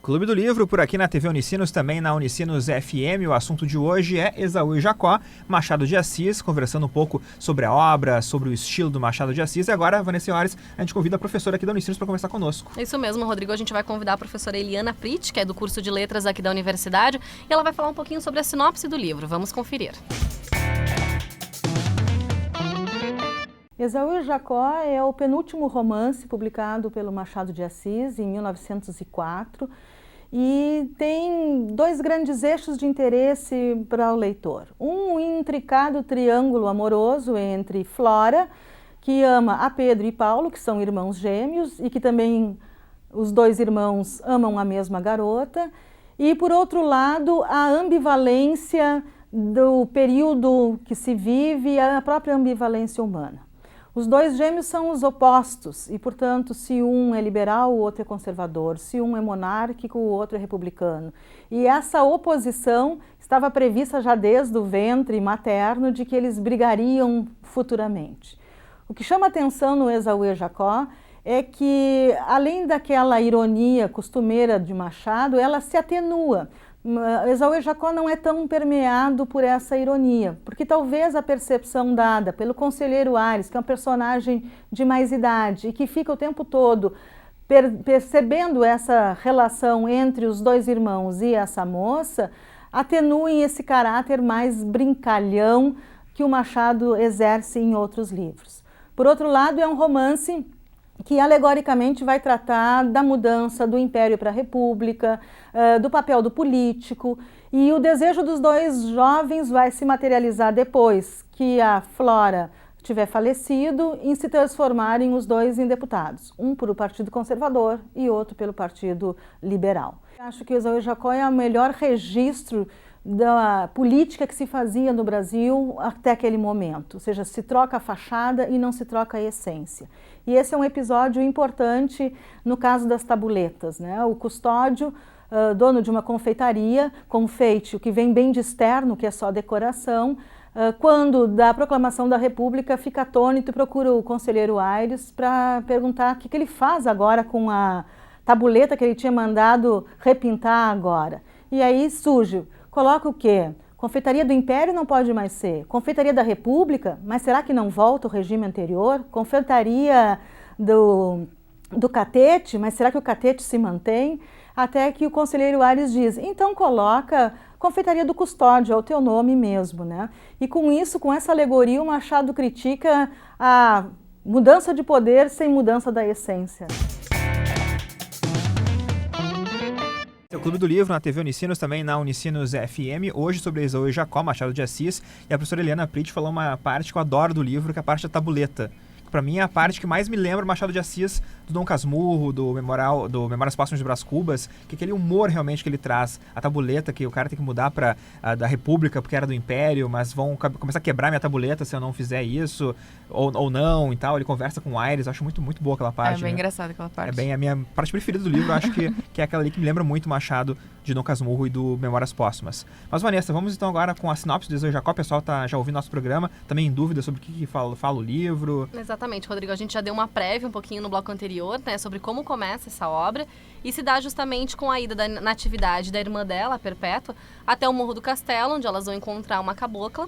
Clube do Livro, por aqui na TV Unicinos, também na Unicinos FM. O assunto de hoje é Esaú e Jacó, Machado de Assis, conversando um pouco sobre a obra, sobre o estilo do Machado de Assis. E agora, Vanessa Senhores, a gente convida a professora aqui da Unicinos para conversar conosco. Isso mesmo, Rodrigo. A gente vai convidar a professora Eliana Pritt, que é do curso de Letras aqui da Universidade, e ela vai falar um pouquinho sobre a sinopse do livro. Vamos conferir. Esaú e Jacó é o penúltimo romance publicado pelo Machado de Assis em 1904 e tem dois grandes eixos de interesse para o leitor. Um intricado triângulo amoroso entre Flora, que ama a Pedro e Paulo, que são irmãos gêmeos e que também os dois irmãos amam a mesma garota, e por outro lado a ambivalência do período que se vive e a própria ambivalência humana. Os dois gêmeos são os opostos e, portanto, se um é liberal, o outro é conservador, se um é monárquico, o outro é republicano. E essa oposição estava prevista já desde o ventre materno de que eles brigariam futuramente. O que chama atenção no Esaú e Jacó é que, além daquela ironia costumeira de Machado, ela se atenua. Esaú e Jacó não é tão permeado por essa ironia, porque talvez a percepção dada pelo conselheiro Aires, que é um personagem de mais idade e que fica o tempo todo percebendo essa relação entre os dois irmãos e essa moça, atenuem esse caráter mais brincalhão que o Machado exerce em outros livros. Por outro lado, é um romance que alegoricamente vai tratar da mudança do Império para a República, do papel do político, e o desejo dos dois jovens vai se materializar depois que a Flora tiver falecido, em se transformarem os dois em deputados, um pelo Partido Conservador e outro pelo Partido Liberal. Acho que Esaú e Jacó é o melhor registro da política que se fazia no Brasil até aquele momento, ou seja, se troca a fachada e não se troca a essência. E esse é um episódio importante no caso das tabuletas, né? O Custódio, dono de uma confeitaria, confeite o que vem bem de externo, que é só decoração, quando da proclamação da República fica atônito e procura o conselheiro Aires para perguntar o que ele faz agora com a tabuleta que ele tinha mandado repintar agora. E aí surge, coloca o quê? Confeitaria do Império não pode mais ser. Confeitaria da República, mas será que não volta o regime anterior? Confeitaria do Catete, mas será que o Catete se mantém? Até que o conselheiro Aires diz, então coloca Confeitaria do Custódio, é o teu nome mesmo, né? E com isso, com essa alegoria, o Machado critica a mudança de poder sem mudança da essência. O Clube do Livro na TV Unicinos, também na Unicinos FM, hoje sobre Esaú e Jacó, Machado de Assis, e a professora Eliana Pritt falou uma parte que eu adoro do livro, que é a parte da tabuleta. Para mim é a parte que mais me lembra Machado de Assis, do Dom Casmurro, do Memórias Póstumas de Brás Cubas, que é aquele humor realmente que ele traz. A tabuleta, que o cara tem que mudar para da República porque era do Império, mas vão começar a quebrar minha tabuleta se eu não fizer isso, ou não e tal. Ele conversa com o Aires, eu acho muito, muito boa aquela parte. É bem engraçada aquela parte. É bem a minha parte preferida do livro, eu acho que é aquela ali que me lembra muito Machado de Dom Casmurro e do Memórias Póstumas. Mas, Vanessa, vamos então agora com a sinopse do Esaú e Jacó. O pessoal tá já ouvindo nosso programa, também em dúvida sobre o que fala o livro. Exatamente, Rodrigo. A gente já deu uma prévia um pouquinho no bloco anterior, né, sobre como começa essa obra, e se dá justamente com a ida da Natividade da irmã dela, a Perpétua, até o Morro do Castelo, onde elas vão encontrar uma cabocla,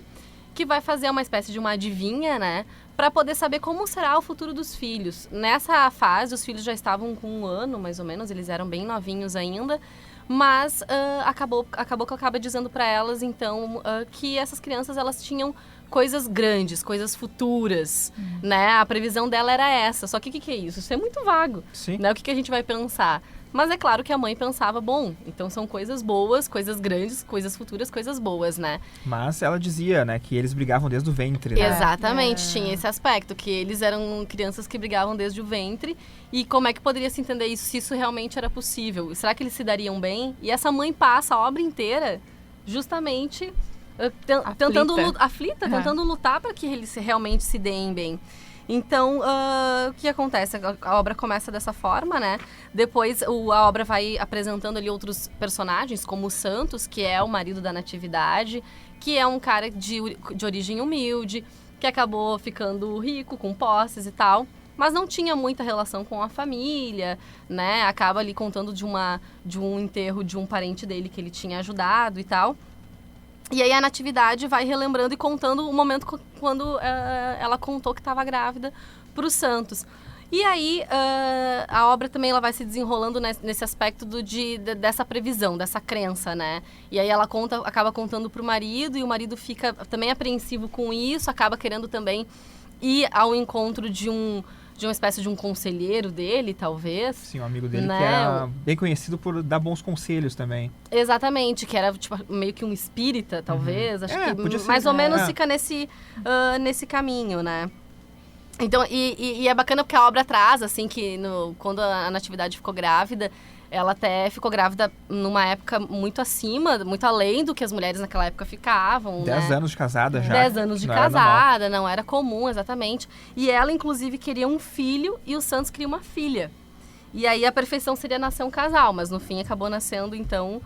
que vai fazer uma espécie de uma adivinha, né, para poder saber como será o futuro dos filhos. Nessa fase, os filhos já estavam com 1 ano, mais ou menos, eles eram bem novinhos ainda, mas a cabocla acaba dizendo para elas, então, que essas crianças, elas tinham coisas grandes, coisas futuras, né? A previsão dela era essa, só que o que é isso? Isso é muito vago, Sim. né? O que a gente vai pensar? Mas é claro que a mãe pensava, bom, então são coisas boas, coisas grandes, coisas futuras, coisas boas, né? Mas ela dizia, né, que eles brigavam desde o ventre, né? Exatamente, tinha esse aspecto, que eles eram crianças que brigavam desde o ventre, e como é que poderia se entender isso, se isso realmente era possível? Será que eles se dariam bem? E essa mãe passa a obra inteira justamente aflita, tentando lutar para que eles realmente se deem bem. Então, o que acontece? A obra começa dessa forma, né? Depois a obra vai apresentando ali outros personagens, como o Santos, que é o marido da Natividade, que é um cara de origem humilde, que acabou ficando rico, com posses e tal. mas não tinha muita relação com a família, né? Acaba ali contando de um enterro de um parente dele que ele tinha ajudado e tal. E aí a Natividade vai relembrando e contando o momento quando ela contou que estava grávida para os Santos. E aí a obra também ela vai se desenrolando nesse aspecto dessa previsão, dessa crença, né? E aí ela acaba contando para o marido, e o marido fica também apreensivo com isso, acaba querendo também ir ao encontro de uma espécie de um conselheiro dele, talvez. Sim, um amigo dele, né? Que era bem conhecido por dar bons conselhos também. Exatamente, que era tipo, meio que um espírita, talvez. Acho que podia ser, mais ou menos fica nesse caminho, né? Então, e é bacana porque a obra traz, assim, que quando a Natividade ficou grávida, ela até ficou grávida numa época muito acima, muito além do que as mulheres naquela época ficavam, 10 né? anos de casada já. 10 anos de não era casada, não era comum, exatamente. E ela, inclusive, queria um filho e o Santos queria uma filha. E aí a perfeição seria nascer um casal, mas no fim acabou nascendo, então,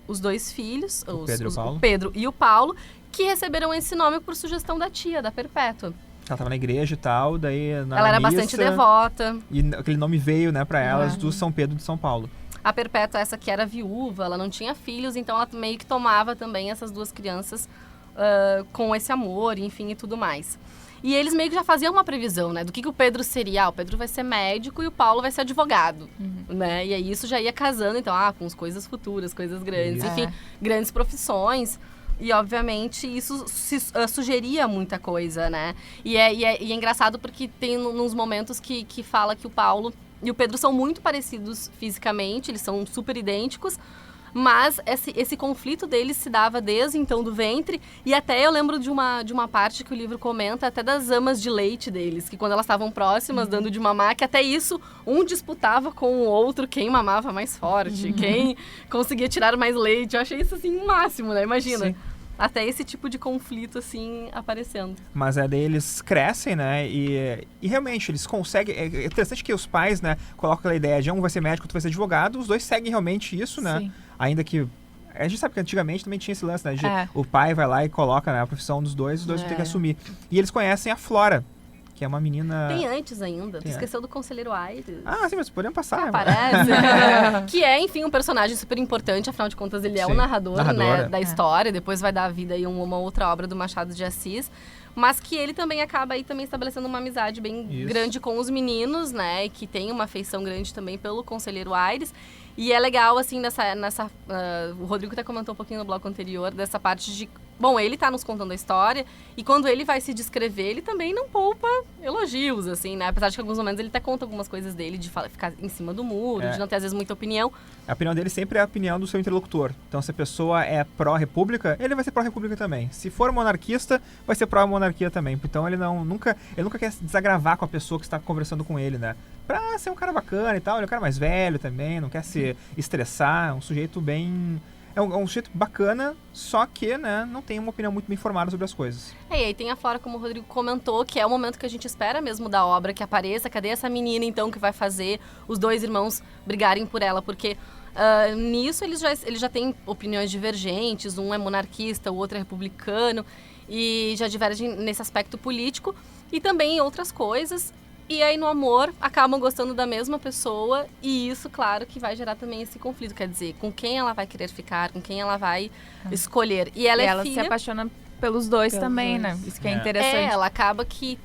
os 2 filhos, o Pedro e o Paulo, que receberam esse nome por sugestão da tia, da Perpétua. Ela estava na igreja e tal, daí ela era bastante devota. E aquele nome veio, né, para elas do São Pedro de São Paulo. A Perpétua, essa que era viúva, ela não tinha filhos, então ela meio que tomava também essas 2 crianças com esse amor, enfim, e tudo mais. E eles meio que já faziam uma previsão, né, do que o Pedro seria. O Pedro vai ser médico e o Paulo vai ser advogado, né? E aí isso já ia casando, então, com as coisas futuras, coisas grandes, enfim, grandes profissões. E, obviamente, isso sugeria muita coisa, né? E é engraçado porque tem uns momentos que fala que o Paulo e o Pedro são muito parecidos fisicamente, eles são super idênticos, mas esse conflito deles se dava desde então do ventre, e até eu lembro de uma parte que o livro comenta até das amas de leite deles, que quando elas estavam próximas, dando de mamar, que até isso um disputava com o outro quem mamava mais forte, quem conseguia tirar mais leite. Eu achei isso, assim, o máximo, né? Imagina. Sim. Até esse tipo de conflito, assim, aparecendo. Mas daí eles crescem, né, e realmente eles conseguem... É interessante que os pais, né, colocam aquela ideia de um vai ser médico, outro vai ser advogado, os dois seguem realmente isso, né? Sim. Ainda que... A gente sabe que antigamente também tinha esse lance, né, de o pai vai lá e coloca, né, a profissão dos dois, os dois vão ter que assumir. E eles conhecem a Flora, que é uma menina... Tem antes ainda. Tu esqueceu do Conselheiro Aires. Ah, sim, mas podemos passar. Aparece. Que é, enfim, um personagem super importante. Afinal de contas, ele é o narrador, né, da história. Depois vai dar vida aí uma outra obra do Machado de Assis. Mas que ele também acaba aí também estabelecendo uma amizade bem grande com os meninos, né? E que tem uma afeição grande também pelo Conselheiro Aires. E é legal, assim, o Rodrigo até comentou um pouquinho no bloco anterior, dessa parte de... Bom, ele tá nos contando a história, e quando ele vai se descrever, ele também não poupa elogios, assim, né? Apesar de que em alguns momentos ele até conta algumas coisas dele, de ficar em cima do muro, de não ter, às vezes, muita opinião. A opinião dele sempre é a opinião do seu interlocutor. Então, se a pessoa é pró-república, ele vai ser pró-república também. Se for monarquista, vai ser pró-monarquia também. Então, ele nunca quer se desagravar com a pessoa que está conversando com ele, né? Pra ser um cara bacana e tal, ele é um cara mais velho também, não quer se estressar, é um sujeito bem... É um sujeito bacana, só que, né, não tem uma opinião muito bem formada sobre as coisas. E aí tem a Flora, como o Rodrigo comentou, que é o momento que a gente espera mesmo da obra, que apareça. Cadê essa menina, então, que vai fazer os 2 irmãos brigarem por ela? Porque nisso eles já têm opiniões divergentes, um é monarquista, o outro é republicano, e já divergem nesse aspecto político, e também em outras coisas. E aí, no amor, acabam gostando da mesma pessoa, e isso, claro, que vai gerar também esse conflito. Quer dizer, com quem ela vai querer ficar, com quem ela vai escolher. E ela se apaixona pelos dois também, né? Isso que é interessante. Ela acaba que...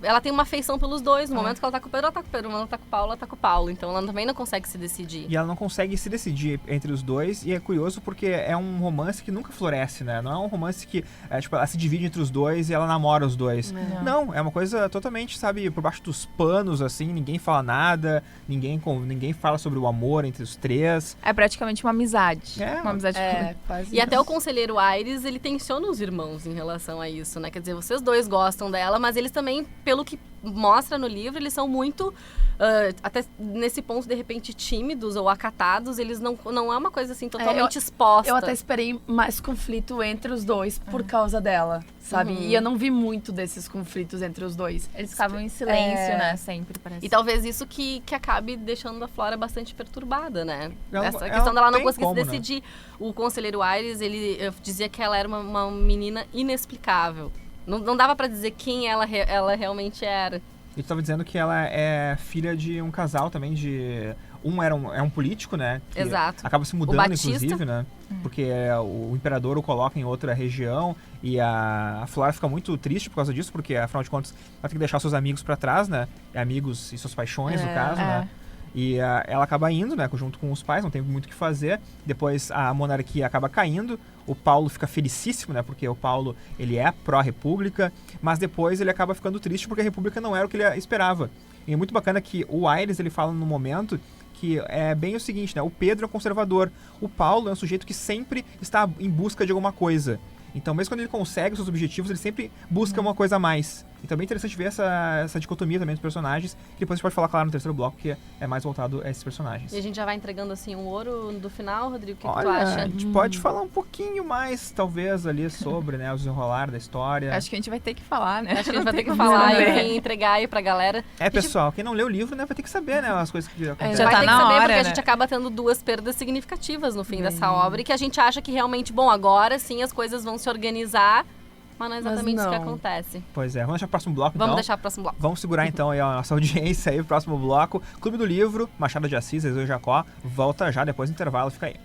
ela tem uma afeição pelos dois. No momento que ela tá com o Pedro, ela tá com o Pedro. No momento que ela tá com o Paulo, ela tá com o Paulo. Então, ela também não consegue se decidir. E ela não consegue se decidir entre os dois. E é curioso porque é um romance que nunca floresce, né? Não é um romance que, ela se divide entre os dois e ela namora os dois. Não, é uma coisa totalmente, sabe, por baixo dos panos, assim. Ninguém fala nada. Ninguém fala sobre o amor entre os 3. É praticamente uma amizade. Uma amizade quase. E até o Conselheiro Aires, ele tensiona os irmãos em relação a isso, né? Quer dizer, vocês dois gostam dela, mas eles também, pelo que mostra no livro, eles são muito, até nesse ponto, de repente, tímidos ou acatados. Eles não é uma coisa assim totalmente exposta. Eu até esperei mais conflito entre os dois por causa dela, sabe? E eu não vi muito desses conflitos entre os dois. Eles ficavam em silêncio, né? Sempre, parece. E talvez isso que acabe deixando a Flora bastante perturbada, né? Essa questão dela não conseguir se decidir. Né? O Conselheiro Aires, ele dizia que ela era uma menina inexplicável. Não dava pra dizer quem ela realmente era. E tu tava dizendo que ela é filha de um casal também de... é um político, né? Que Exato. acaba se O mudando, Batista. inclusive, né? Porque o imperador o coloca em outra região e a Flora fica muito triste por causa disso, porque, afinal de contas, ela tem que deixar seus amigos pra trás, né? Amigos e suas paixões, no caso, né? E ela acaba indo, né, junto com os pais, não tem muito o que fazer. Depois a monarquia acaba caindo, o Paulo fica felicíssimo, né, porque o Paulo, ele é pró-república, mas depois ele acaba ficando triste porque a república não era o que ele esperava. E é muito bacana que o Aires, ele fala no momento que é bem o seguinte, né, o Pedro é um conservador, o Paulo é um sujeito que sempre está em busca de alguma coisa. Então, mesmo quando ele consegue os seus objetivos, ele sempre busca uma coisa a mais. Então é bem interessante ver essa dicotomia também dos personagens, que depois a gente pode falar, claro, no terceiro bloco, que é mais voltado a esses personagens. E a gente já vai entregando, assim, um ouro do final, Rodrigo? O que, Olha, que tu acha? a gente pode falar um pouquinho mais, talvez, ali sobre, né, o desenrolar da história. Acho que a gente vai ter que falar, né? Acho que a gente vai ter que como falar saber. e entregar aí pra galera. Pessoal, quem não lê o livro, né, vai ter que saber, né, as coisas que acontecem. Já Vai tá ter que na saber, hora, porque a né? gente acaba tendo duas perdas significativas no fim dessa obra e que a gente acha que realmente, bom, agora sim as coisas vão se organizar, mas não é exatamente isso que não. acontece. Pois é, vamos deixar o próximo bloco, Vamos então. deixar o próximo bloco. Vamos segurar, então, aí a nossa audiência aí, o próximo bloco. Clube do Livro, Machado de Assis, Ezoe Jacó, volta já depois do intervalo, fica aí.